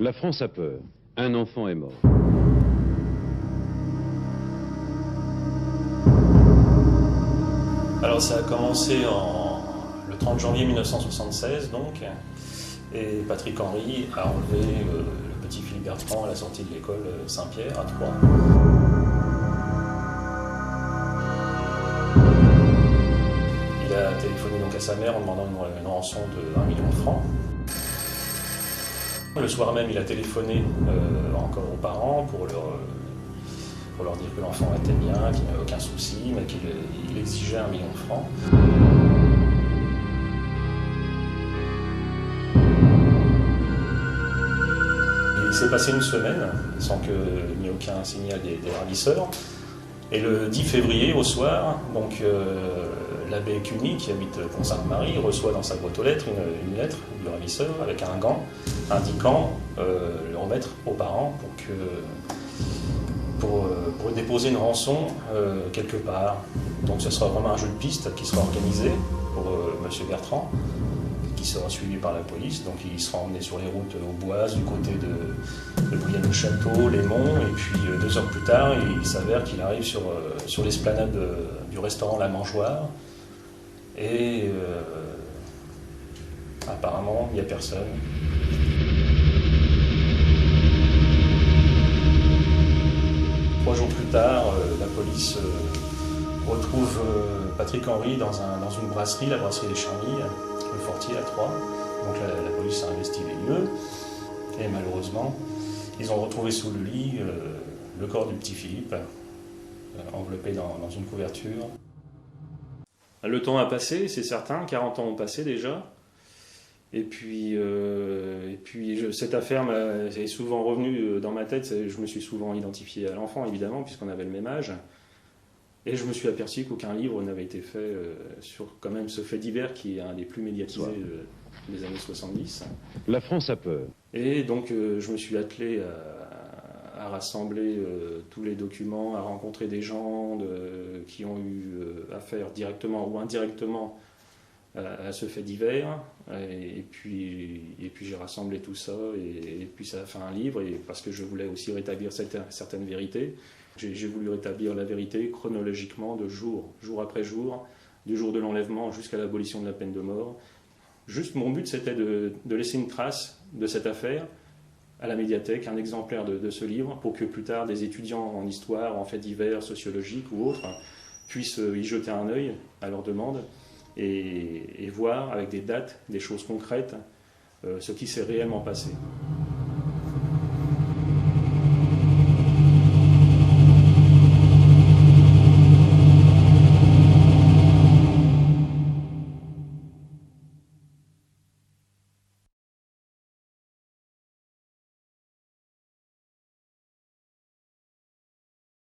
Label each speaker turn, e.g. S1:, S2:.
S1: La France a peur. Un enfant est mort.
S2: Alors ça a commencé le 30 janvier 1976 donc, et Patrick Henry a enlevé le petit Philippe Bertrand à la sortie de l'école Saint-Pierre à Troyes. Il a téléphoné donc à sa mère en demandant une rançon de 1 million de francs. Le soir même, il a téléphoné encore aux parents pour leur dire que l'enfant était bien, qu'il n'avait aucun souci, mais qu'il exigeait 1 million de francs. Il s'est passé une semaine sans qu'il n'y ait aucun signal des ravisseurs. Et le 10 février, au soir, donc, l'abbé Cuny, qui habite Pont-Sainte-Marie, reçoit dans sa boîte aux lettres une lettre du ravisseur avec un gant indiquant le remettre aux parents pour déposer une rançon quelque part. Donc ce sera vraiment un jeu de piste qui sera organisé pour M. Bertrand, qui sera suivi par la police. Donc il sera emmené sur les routes auboises du côté de Brienne-le-Château, les Monts, et puis 2 heures plus tard, il s'avère qu'il arrive sur l'esplanade du restaurant La Mangeoire, et apparemment il n'y a personne. Trois jours plus tard, la police retrouve Patrick Henry dans une brasserie, la brasserie des Charmilles, rue Fortier à Troyes. Donc la police a investi les lieux, et malheureusement, ils ont retrouvé sous le lit le corps du petit Philippe, enveloppé dans une couverture. Le temps a passé, c'est certain, 40 ans ont passé déjà. Et puis cette affaire est souvent revenue dans ma tête. Je me suis souvent identifié à l'enfant, évidemment, puisqu'on avait le même âge. Et je me suis aperçu qu'aucun livre n'avait été fait sur quand même ce fait divers qui est un des plus médiatisés des années 70.
S1: La France a peur.
S2: Et donc je me suis attelé à rassembler tous les documents, à rencontrer des gens qui ont eu affaire directement ou indirectement à ce fait divers, et puis j'ai rassemblé tout ça, et puis ça a fait un livre, et parce que je voulais aussi rétablir certaines vérités. J'ai voulu rétablir la vérité chronologiquement de jour après jour, du jour de l'enlèvement jusqu'à l'abolition de la peine de mort. Juste mon but, c'était de laisser une trace de cette affaire à la médiathèque, un exemplaire de ce livre, pour que plus tard des étudiants en histoire, en faits divers, sociologiques ou autres, puissent y jeter un œil à leur demande, et voir avec des dates, des choses concrètes, ce qui s'est réellement passé.